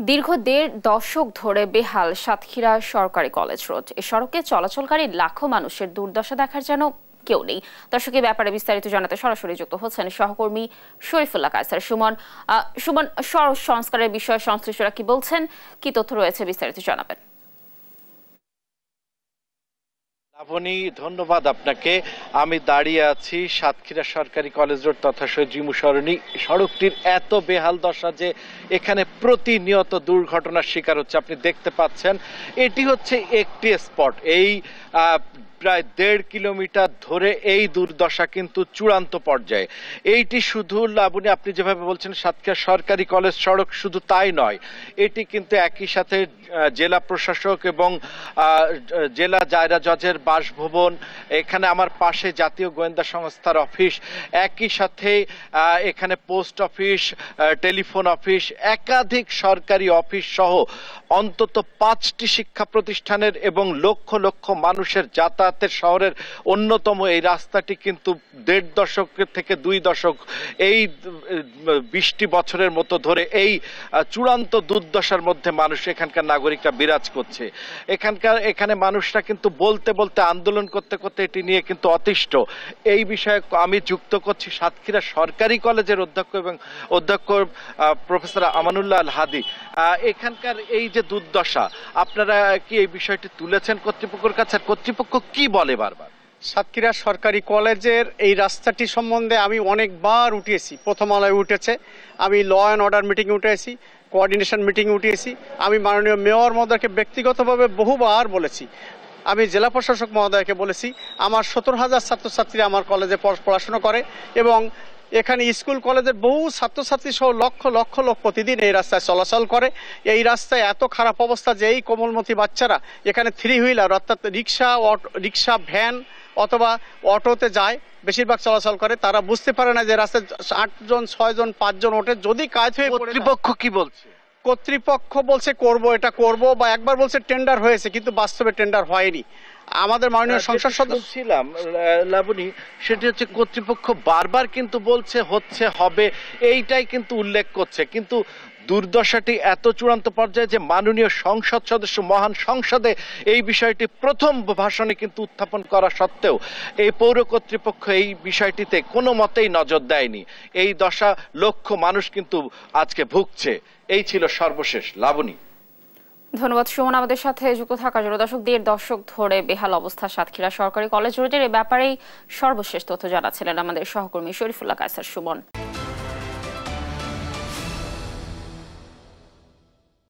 দীর্ঘ ১.৫ দশক ধরে বেহাল সাতক্ষীরা সরকারি কলেজ রোড। এ সড়কে চলাচলকারী লাখো মানুষের দুর্দশা দেখার যেন কেউ নেই। দর্শক, এ ব্যাপারে বিস্তারিত জানাতে সরাসরি যুক্ত হচ্ছেন সহকর্মী শরীফুল্লাহ কায়সার সুমন। সুমন, সড়ক সংস্কারের বিষয়ে সংশ্লিষ্টরা কি বলছেন, কি তথ্য রয়েছে, বিস্তারিত জানাবেন। লাবণী, ধন্যবাদ আপনাকে। আমি দাঁড়িয়ে আছি সাতক্ষীরা সরকারি কলেজ রোড তথা জিমু সরণি। সড়কটির এত বেহাল দশা যে এখানে প্রতিনিয়ত দুর্ঘটনার শিকার হচ্ছে। আপনি দেখতে পাচ্ছেন এটি হচ্ছে একটি স্পট। এই প্রায় ১.৫ কিলোমিটার ধরে এই দুর্দশা কিন্তু চূড়ান্ত পর্যায়ে। এইটি শুধু লাবণী, আপনি যেভাবে বলছেন সাতক্ষীরা সরকারি কলেজ সড়ক, শুধু তাই নয়, এটি কিন্তু একই সাথে জেলা প্রশাসক এবং জেলা দায়রা জজের বাসভবন, এখানে আমার পাশে জাতীয় গোয়েন্দা সংস্থার অফিস, একই সাথে এখানে পোস্ট অফিস, টেলিফোন অফিস, একাধিক সরকারি অফিস সহ অন্তত ৫টি শিক্ষা প্রতিষ্ঠানের এবং লক্ষ লক্ষ মানুষের যাতায়াতের শহরের অন্যতম এই রাস্তাটি কিন্তু ১.৫ দশক থেকে ২ দশক, এই ২০টি বছরের মতো ধরে এই চূড়ান্ত দুর্দশার মধ্যে মানুষ, এখানকার নাগরিকরা বিরাজ করছে। এখানে মানুষরা কিন্তু বলতে বলতে, আন্দোলন করতে করতে এটি নিয়ে কিন্তু অতিষ্ঠ। এই বিষয়ে আমি যুক্ত করছি সাতক্ষীরা সরকারি কলেজের অধ্যক্ষ প্রফেসর আমানুল্লাহ আল হাদি। এখানকার এই যে দুর্দশা, আপনারা কি এই বিষয়টি তুলেছেন কর্তৃপক্ষের কাছে? কর্তৃপক্ষ কি বলে বারবার? সাতক্ষীরা সরকারি কলেজের এই রাস্তাটি সম্বন্ধে আমি অনেকবার উঠিয়েছি। প্রথম আলোয় উঠেছে, আমি ল অ্যান্ড অর্ডার মিটিংয়ে উঠেছি, কোঅর্ডিনেশন মিটিংয়ে উঠিয়েছি, আমি মাননীয় মেয়র মহোদয়কে ব্যক্তিগতভাবে বহুবার বলেছি, আমি জেলা প্রশাসক মহোদয়কে বলেছি। আমার ৭০,০০০ ছাত্রছাত্রী আমার কলেজে পড়াশোনা করে এবং এখানে স্কুল কলেজের বহু ছাত্রছাত্রী সহ লক্ষ লক্ষ লোক প্রতিদিন এই রাস্তায় চলাচল করে। এই রাস্তায় এত খারাপ অবস্থা যে এই কোমলমতি বাচ্চারা এখানে 3 হুইলার অর্থাৎ রিক্সা, ভ্যান অথবা অটোতে যায়, বেশিরভাগ চলাচল করে। তারা বুঝতে পারে না যে রাস্তায় 8 জন 6 জন 5 জন ওঠে, যদি কাজ হয়ে পড়ে। কর্তৃপক্ষ কি বলছে? কর্তৃপক্ষ বলছে এটা করব, বা একবার বলছে টেন্ডার হয়েছে, কিন্তু বাস্তবে টেন্ডার হয়নি। আমাদের মাননীয় সংসদ সদস্য ছিলাম লাবণী, সেটি হচ্ছে কর্তৃপক্ষ বারবার কিন্তু বলছে হচ্ছে, হবে, এইটাই কিন্তু উল্লেখ করছে, কিন্তু দুর্দশাটি এত চূড়ান্ত পর্যায়ে যে মাননীয় সংসদ সদস্য মহান সংসদে এই বিষয়টি প্রথম ভাষণে কিন্তু উত্থাপন করা সত্ত্বেও এই পৌর কর্তৃপক্ষ এই বিষয়টিতে কোনো মতেই নজর দেয়নি। এই দশা লক্ষ মানুষ কিন্তু আজকে ভুগছে। এই ছিল সর্বশেষ। লাবণী, ধন্যবাদ সুমন আমাদের সাথে যুক্ত থাকার জন্য। দর্শক, ১.৫ দশক ধরে বেহাল অবস্থা সাতক্ষীরা সরকারি কলেজ রোডের, এ ব্যাপারেই সর্বশেষ তথ্য জানাচ্ছিলেন আমাদের সহকর্মী শরীফুল্লাহ কায়সার সুমন।